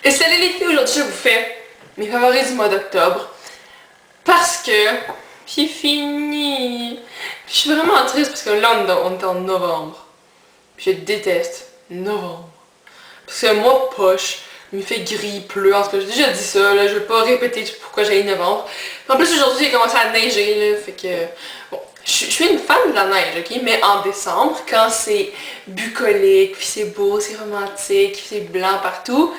Et salut les filles, aujourd'hui je vous fais mes favoris du mois d'octobre. Parce que c'est fini. Je suis vraiment triste parce que là on est en novembre. Je déteste novembre. Parce que moi poche, il me fait gris, il pleut. En tout cas, j'ai déjà dit ça, là, je vais pas répéter pourquoi j'ai novembre. En plus aujourd'hui il a commencé à neiger, là, fait que... Bon, je suis une fan de la neige, ok? Mais en décembre, quand c'est bucolique, puis c'est beau, c'est romantique, puis c'est blanc partout.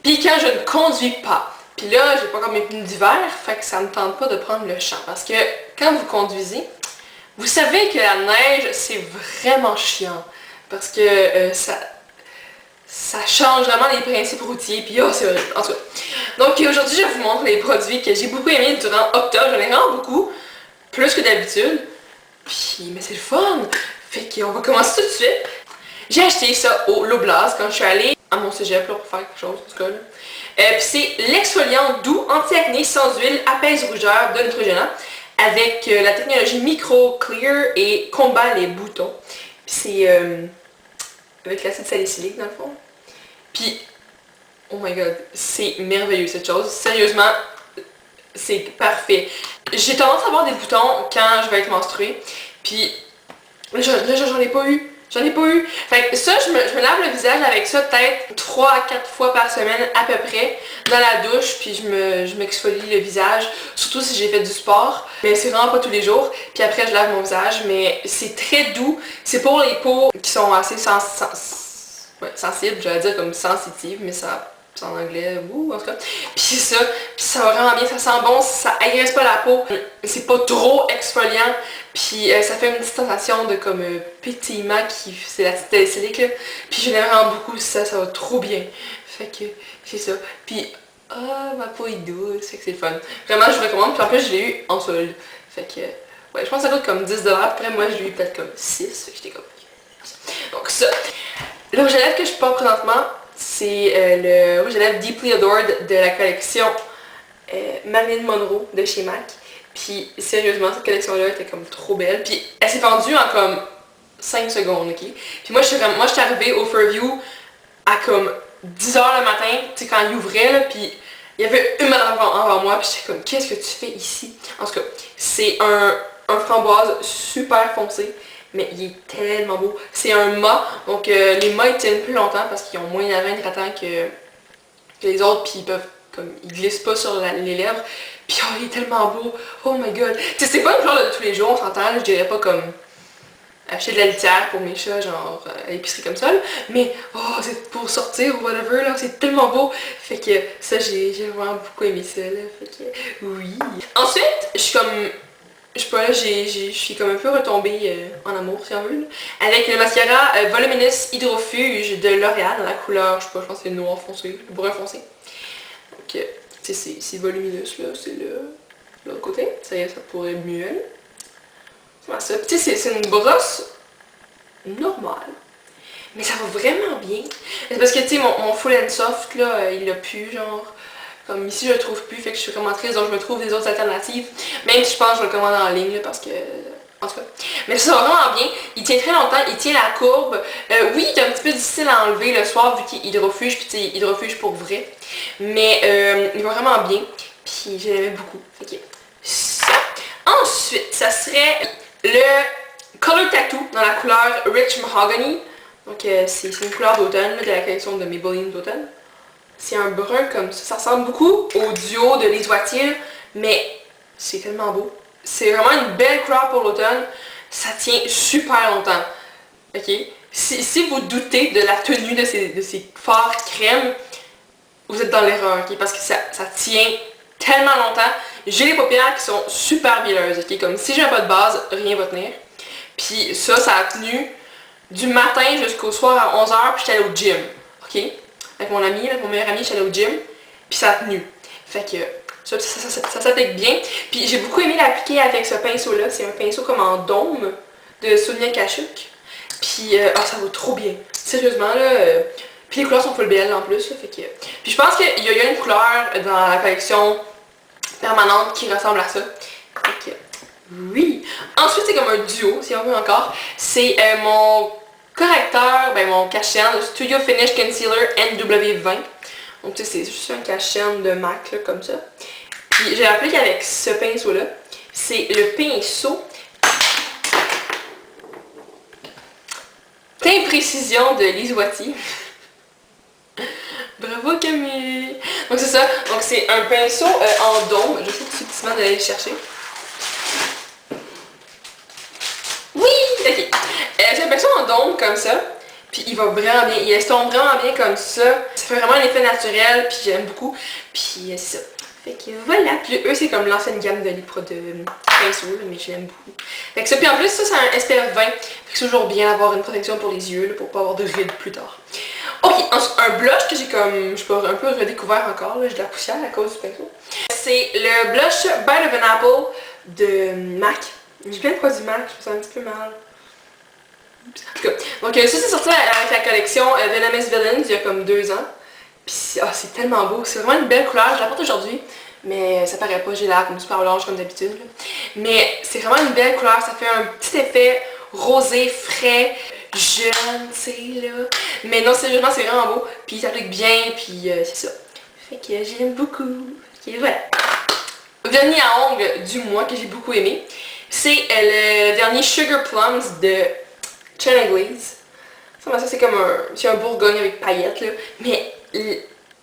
Puis quand je ne conduis pas, puis là j'ai pas comme mes pneus d'hiver, fait que ça me tente pas de prendre le champ. Parce que quand vous conduisez, vous savez que la neige c'est vraiment chiant. Parce que ça change vraiment les principes routiers, puis oh c'est horrible. En tout cas. Donc aujourd'hui je vous montre les produits que j'ai beaucoup aimés durant octobre, j'en ai vraiment beaucoup, plus que d'habitude. Puis mais c'est le fun! Fait qu'on va commencer tout de suite. J'ai acheté ça au Loblaws quand je suis allée à mon cégep là, pour faire quelque chose, en tout cas. Puis c'est l'exfoliant doux, anti-acné, sans huile, apaise rougeur de Neutrogena avec la technologie Micro Clear et combat les boutons. Puis c'est avec l'acide salicylique dans le fond. Puis, oh my god, c'est merveilleux cette chose. Sérieusement, c'est parfait. J'ai tendance à avoir des boutons quand je vais être menstruée. Puis là, j'en ai pas eu. J'en ai pas eu. Fait que ça, je me lave le visage avec ça peut-être 3 à 4 fois par semaine à peu près dans la douche, puis je m'exfolie le visage, surtout si j'ai fait du sport. Mais c'est vraiment pas tous les jours. Puis après, je lave mon visage, mais c'est très doux. C'est pour les peaux qui sont assez sensibles, j'allais dire comme sensitives, mais ça... c'est en anglais, en tout cas. Puis ça va vraiment bien, ça sent bon, ça agresse pas la peau, c'est pas trop exfoliant, puis ça fait une petite sensation de comme pétillement qui c'est la petite salicylique là. Puis je l'aime vraiment beaucoup, ça va trop bien. Fait que c'est ça. Puis ma peau est douce, fait que c'est le fun. Vraiment je vous recommande, puis en plus je l'ai eu en solde. Fait que ouais, je pense que ça coûte comme 10$, après moi je l'ai eu peut-être comme 6, fait que j'étais comme... Donc ça. Le rouge à lèvres que je porte présentement, c'est le rouge à lèvres Deeply Adored de la collection Marilyn Monroe de chez MAC. Puis sérieusement, cette collection-là était comme trop belle. Puis elle s'est vendue en comme 5 secondes, ok? Puis moi, j'étais arrivée au Fairview à comme 10h le matin, tu sais, quand il ouvrait, là, puis il y avait une madame avant moi, puis j'étais comme, qu'est-ce que tu fais ici? En tout cas, c'est un framboise super foncé. Mais il est tellement beau. C'est un mât, donc les mâts ils tiennent plus longtemps parce qu'ils ont moins d'avant hydratant que les autres, puis ils peuvent comme ils glissent pas sur les lèvres. Puis oh, il est tellement beau. Oh my god. Tu sais, c'est pas une fleur de tous les jours, on s'entend, je dirais pas comme acheter de la litière pour mes chats, genre à l'épicerie comme ça, là. Mais oh, c'est pour sortir ou whatever, là, c'est tellement beau. Fait que ça, j'ai vraiment beaucoup aimé ça, là. Fait que oui. Ensuite, je suis comme... je sais pas, là, je suis comme un peu retombée en amour, si on veut, là, avec le mascara Voluminous Hydrofuge de L'Oréal dans la couleur, je sais pas, je pense que c'est le noir foncé, le brun foncé. Donc, tu sais, c'est volumineux, là, c'est l'autre côté, ça pourrait mieux aller. Voilà, ça. Tu sais, c'est une brosse normale, mais ça va vraiment bien. C'est parce que, tu sais, mon Full and Soft, là, il l'a plus, genre... Comme ici je le trouve plus, fait que je suis vraiment triste, donc je me trouve des autres alternatives. Même si je pense que je vais le commander en ligne, là, parce que... En tout cas. Mais ça va vraiment bien, il tient très longtemps, il tient la courbe. Oui, il est un petit peu difficile à enlever le soir vu qu'il est hydrofuge, puis tu sais, hydrofuge pour vrai. Mais il va vraiment bien, puis je l'aimais beaucoup. Fait que ça. Ensuite, ça serait le Color Tattoo dans la couleur Rich Mahogany. Donc c'est une couleur d'automne, de la collection de Maybelline d'automne. C'est un brun comme ça. Ça ressemble beaucoup au duo de Les Oitiers, mais c'est tellement beau. C'est vraiment une belle couleur pour l'automne. Ça tient super longtemps. Ok? Si vous doutez de la tenue de ces fards crème, vous êtes dans l'erreur, ok? Parce que ça tient tellement longtemps. J'ai les paupières qui sont super huileuses, ok? Comme si j'ai pas de base, rien va tenir. Puis ça a tenu du matin jusqu'au soir à 11h, puis j'étais allée au gym, ok? Avec mon ami, avec mon meilleur ami, j'étais allée au gym, puis ça a tenu. Fait que ça s'applique bien. Puis j'ai beaucoup aimé l'appliquer avec ce pinceau-là. C'est un pinceau comme en dôme de Sonia Kashuk. Puis ça vaut trop bien. Sérieusement, là. Puis les couleurs sont full belles en plus, là, fait que... Puis je pense qu'il y a une couleur dans la collection permanente qui ressemble à ça. Fait que oui. Ensuite, c'est comme un duo, si on veut encore. C'est mon correcteur, mon cachet de Studio Finish Concealer NW20. Donc tu sais, c'est juste un cache-chaîne de MAC, là, comme ça. Puis j'ai appris qu'avec ce pinceau-là, c'est le pinceau Teint Précision de Lise Wattier. Bravo Camille! Donc c'est ça, donc c'est un pinceau en dôme, je sais subtilement d'aller le chercher. Oui! Ok. C'est un pinceau en dôme comme ça, puis il va vraiment bien, il estompe vraiment bien comme ça. Ça fait vraiment un effet naturel, puis j'aime beaucoup. Puis c'est ça. Fait que voilà, puis eux c'est comme l'ancienne gamme de pinceaux, mais j'aime beaucoup. Fait que ça, puis en plus ça c'est un SPF 20, fait que c'est toujours bien d'avoir une protection pour les yeux, là, pour pas avoir de rides plus tard. Ok, un blush que j'ai comme, je sais pas, un peu redécouvert encore, j'ai de la poussière à cause du pinceau. C'est le blush Bite of an Apple de MAC. J'ai plein de produits MAC, je me sens un petit peu mal. En tout cas, donc ça c'est sorti avec la collection Venomous Villains il y a comme 2 ans. Puis c'est tellement beau, c'est vraiment une belle couleur, je la porte aujourd'hui. Mais ça paraît pas, j'ai l'air comme super blanche comme d'habitude. Mais c'est vraiment une belle couleur, ça fait un petit effet rosé, frais, jeune, tu sais là. Mais non, sérieusement, c'est vraiment beau. Puis il s'applique bien, puis c'est ça. Fait que j'aime beaucoup. Fait que voilà. Vernis à ongles du mois que j'ai beaucoup aimé. C'est le dernier Sugar Plums de China Glaze. Ça c'est comme un bourgogne avec paillettes là. Mais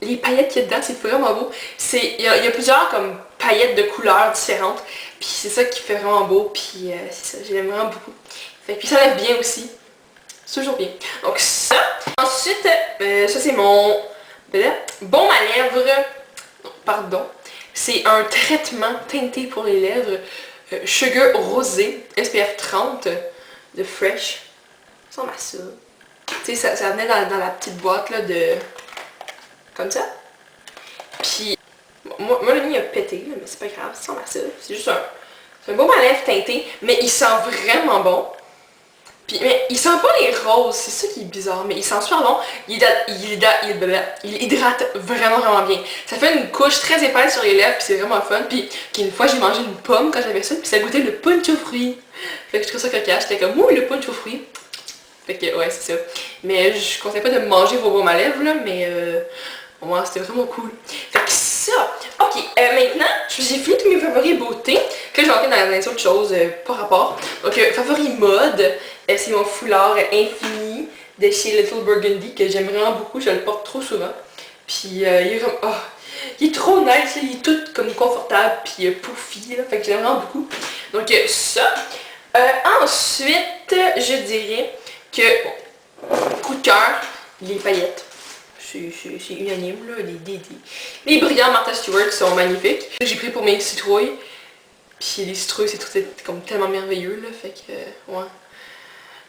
les paillettes qu'il y a dedans, c'est vraiment beau. Il y a plusieurs comme paillettes de couleurs différentes. Puis c'est ça qui fait vraiment beau. Puis c'est ça, j'aime vraiment beaucoup. Fait que puis ça lève bien aussi. C'est toujours bien. Donc ça. Ensuite, ça c'est mon baume à lèvres. Non, pardon. C'est un traitement teinté pour les lèvres. Sugar Rosé, SPF 30 de Fresh. Ça ressemble à ça. Tu sais, ça venait dans la petite boîte là de... Comme ça. Puis, moi le mien il a pété, là, mais c'est pas grave, ça ressemble à ça. C'est juste un baume à lèvres teinté, mais il sent vraiment bon. Puis, mais il sent pas les roses, c'est ça qui est bizarre, mais il sent super bon. Il hydrate vraiment bien. Ça fait une couche très épaisse sur les lèvres, puis c'est vraiment fun. Puis une fois j'ai mangé une pomme quand j'avais ça, puis ça goûtait le punch aux fruits. Fait que je trouve ça cocasse, j'étais comme ouh le punch aux fruits. Fait que ouais c'est ça. Mais je conseille pas de manger vos baumes à lèvres là, mais ouais, c'était vraiment cool. Fait que ça, ok, maintenant, j'ai fini tous mes favoris beauté, que je vais entrer dans les autres choses par rapport. Donc, favoris mode, c'est mon foulard infini de chez Little Burgundy, que j'aime vraiment beaucoup, je le porte trop souvent. Puis, il est vraiment, oh, il est trop nice, il est tout comme confortable, puis puffy, là, fait que j'aime vraiment beaucoup. Donc, ça. Ensuite, je dirais que, bon, coup de cœur, les paillettes. C'est unanime, là, les brillants Martha Stewart sont magnifiques. J'ai pris pour mes citrouilles. Puis les citrouilles, c'est comme tellement merveilleux, là, fait que, ouais.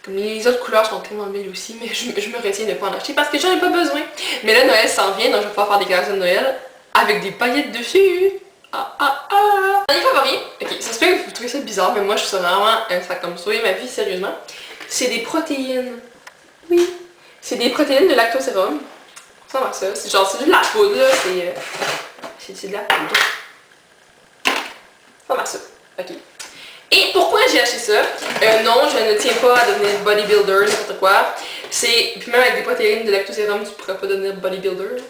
Comme les autres couleurs sont tellement belles aussi, mais je me retiens de ne pas en acheter parce que j'en ai pas besoin. Mais là, Noël s'en vient, donc je vais pouvoir faire des cadeaux de Noël avec des paillettes dessus. Les favoris, ok, ça se fait que vous trouvez ça bizarre, mais moi je suis vraiment ça comme sauver ma vie, sérieusement. C'est des protéines. Oui. C'est des protéines de lactosérum. Ça va ça. C'est genre, c'est de la poudre, là. C'est de la poudre. Ça va ça. Ok. Et pourquoi j'ai acheté ça? Non, je ne tiens pas à devenir bodybuilder, n'importe quoi. Puis même avec des protéines de lactosérum, tu pourrais pas devenir bodybuilder.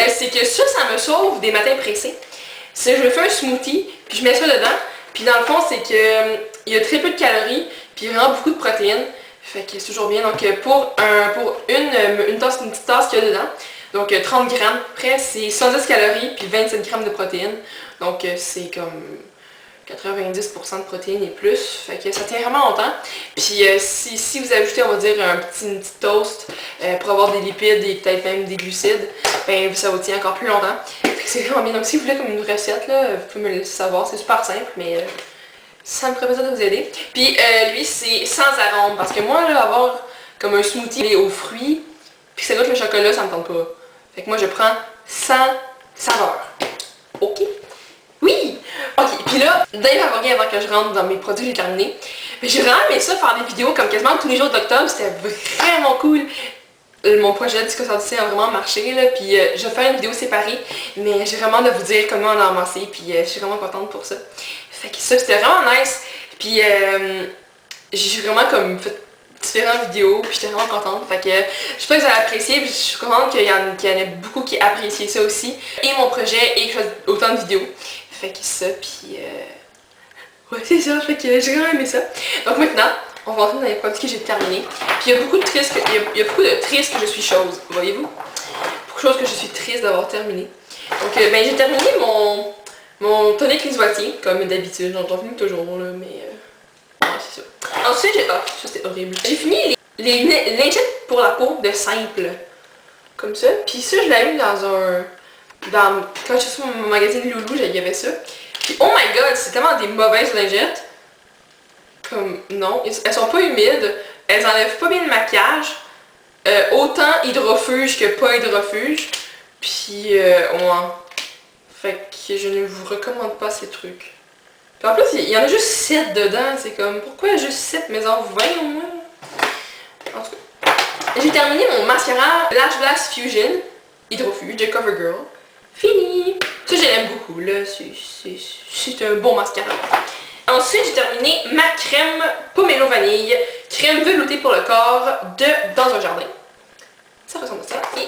C'est que ça me sauve des matins pressés. Je me fais un smoothie, puis je mets ça dedans. Puis dans le fond, c'est que il y a très peu de calories, puis vraiment beaucoup de protéines. Fait que c'est toujours bien. Donc pour une petite tasse qu'il y a dedans, donc 30 grammes, après c'est 110 calories puis 27 grammes de protéines. Donc c'est comme 90% de protéines et plus. Fait que ça tient vraiment longtemps. Puis si vous ajoutez, on va dire, une petite toast pour avoir des lipides et peut-être même des glucides, ben ça vous tient encore plus longtemps. Fait que c'est vraiment bien. Donc si vous voulez comme une recette, là, vous pouvez me le laisser savoir. C'est super simple, mais ça me ferait plaisir de vous aider. Puis lui, c'est sans arôme. Parce que moi, là, avoir comme un smoothie aux fruits, puis ça goûte le chocolat, ça me tente pas. Fait que moi, je prends sans saveur. Ok? Oui! Ok, puis là, d'un favori avant que je rentre dans mes produits que j'ai terminés, j'ai vraiment aimé ça, faire des vidéos comme quasiment tous les jours d'octobre, c'était vraiment cool. Mon projet Disco Santé a vraiment marché, là, puis je vais faire une vidéo séparée, mais j'ai vraiment de vous dire comment on a amassé, puis je suis vraiment contente pour ça. Fait que ça, c'était vraiment nice, puis j'ai vraiment comme fait différentes vidéos, puis j'étais vraiment contente. Fait que j'espère que vous avez apprécié, puis je suis contente qu'il y en a beaucoup qui apprécient ça aussi. Et mon projet, et que je fasse autant de vidéos. Fait que ça, puis ouais, c'est ça, fait que j'ai vraiment aimé ça. Donc maintenant, on va rentrer dans les produits que j'ai terminés. Puis il y a beaucoup de tristes, il y a beaucoup de tristes que je suis chose, voyez-vous? Beaucoup de choses que je suis triste d'avoir terminé. Donc ben j'ai terminé mon tonic Liswati, comme d'habitude, j'en finis toujours là, mais ouais, c'est ça. Ensuite, ça c'était horrible. J'ai fini les lingettes pour la peau de simple. Comme ça. Puis ça, je l'ai mis quand j'ai sur mon magazine Loulou, il y avait ça. Puis oh my god, c'est tellement des mauvaises lingettes. Comme, non, elles sont pas humides, elles enlèvent pas bien le maquillage. Autant hydrofuge que pas hydrofuge. Puis, ouais. Fait que je ne vous recommande pas ces trucs. Puis en plus, il y en a juste 7 dedans. C'est comme, pourquoi juste 7 mais en 20 au moins? En tout cas. J'ai terminé mon mascara Lash Blast Fusion Hydrofuge de CoverGirl. Fini! Ça, je l'aime beaucoup, là. C'est un bon mascara. Ensuite, j'ai terminé ma crème pomelo vanille, crème veloutée pour le corps de Dans un jardin. Ça ressemble à ça. Et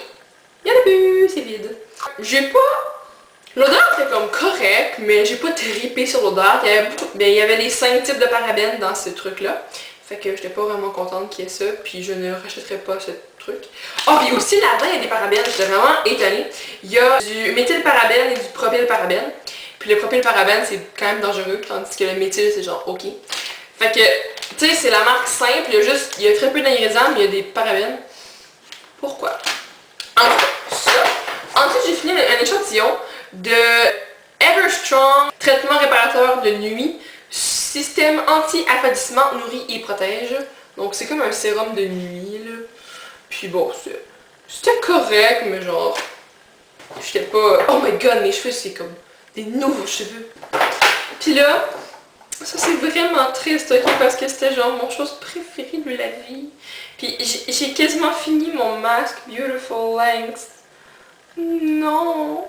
il y en a plus, c'est vide. J'ai pas... L'odeur était comme correcte, mais j'ai pas trippé sur l'odeur. Il y avait les 5 types de parabènes dans ce truc-là. Fait que j'étais pas vraiment contente qu'il y ait ça, puis je ne rachèterai pas ce truc. Oh, puis aussi là-dedans, il y a des parabènes, j'étais vraiment étonnée. Il y a du méthylparabène et du propylparabène. Puis le propylparabène, c'est quand même dangereux, tandis que le méthyl, c'est genre ok. Fait que, tu sais, c'est la marque simple, il y a très peu d'ingrédients, mais il y a des parabènes. Pourquoi? En tout cas, ça. Ensuite, j'ai fini un échantillon de Everstrong traitement réparateur de nuit. Système anti-affadissement, nourrit et protège. Donc c'est comme un sérum de nuit, là. Puis bon, c'était correct, mais genre... J'étais pas... Oh my god, mes cheveux, c'est comme des nouveaux cheveux. Puis là, ça c'est vraiment triste, ok, parce que c'était genre mon chose préférée de la vie. Puis j'ai quasiment fini mon masque Beautiful Length. Non.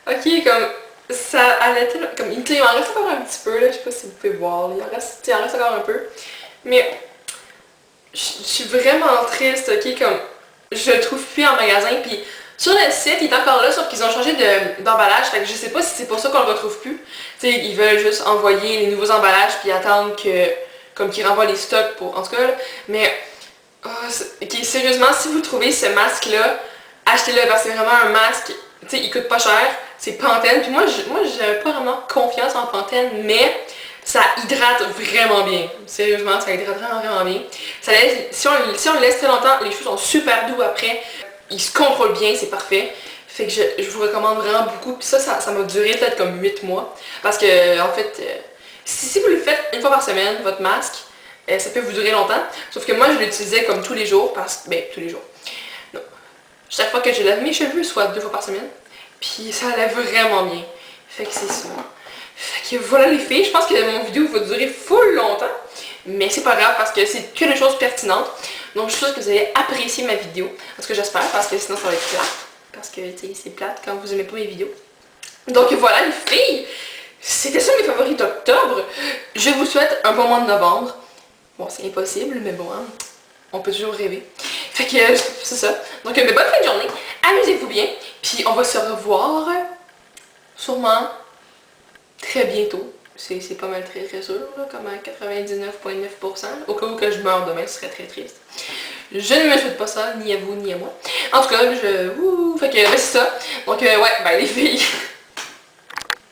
Ok, comme... Ça allait comme il en reste encore un petit peu là, je sais pas si vous pouvez voir, il en reste encore un peu. Mais je suis vraiment triste, ok, comme je le trouve plus en magasin, puis sur le site il est encore là, sauf qu'ils ont changé d'emballage, fait que je sais pas si c'est pour ça qu'on le retrouve plus. Tu sais, ils veulent juste envoyer les nouveaux emballages puis attendre comme qu'ils renvoient les stocks pour, en tout cas là. Mais ok, sérieusement, si vous trouvez ce masque là, achetez-le parce que c'est vraiment un masque, tu sais, il coûte pas cher. C'est Pantene, puis moi j'avais pas vraiment confiance en Pantene, mais ça hydrate vraiment bien. Sérieusement, ça hydrate vraiment bien. Si on le laisse très longtemps, les cheveux sont super doux après. Ils se contrôlent bien, c'est parfait. Fait que je vous recommande vraiment beaucoup. Puis ça m'a duré peut-être comme 8 mois. Parce que, en fait, si vous le faites une fois par semaine, votre masque, ça peut vous durer longtemps. Sauf que moi, je l'utilisais comme tous les jours, tous les jours. Non. Chaque fois que je lave mes cheveux, soit 2 fois par semaine. Puis ça allait vraiment bien. Fait que c'est ça. Fait que voilà les filles, je pense que mon vidéo va durer full longtemps. Mais c'est pas grave parce que c'est que des choses pertinentes. Donc je suis sûre que vous avez apprécié ma vidéo. Parce que j'espère, parce que sinon ça va être plate. Parce que tu sais, c'est plate quand vous aimez pas mes vidéos. Donc voilà les filles. C'était ça mes favoris d'octobre. Je vous souhaite un bon mois de novembre. Bon, c'est impossible, mais bon, hein, on peut toujours rêver. Fait que c'est ça. Donc bonne fin de journée. Amusez-vous bien. Puis on va se revoir sûrement très bientôt. C'est pas mal très sûr, là, comme à 99,9%. Au cas où que je meurs demain, ce serait très triste. Je ne me souhaite pas ça, ni à vous, ni à moi. En tout cas, fait que c'est ça. Donc ouais, ben les filles,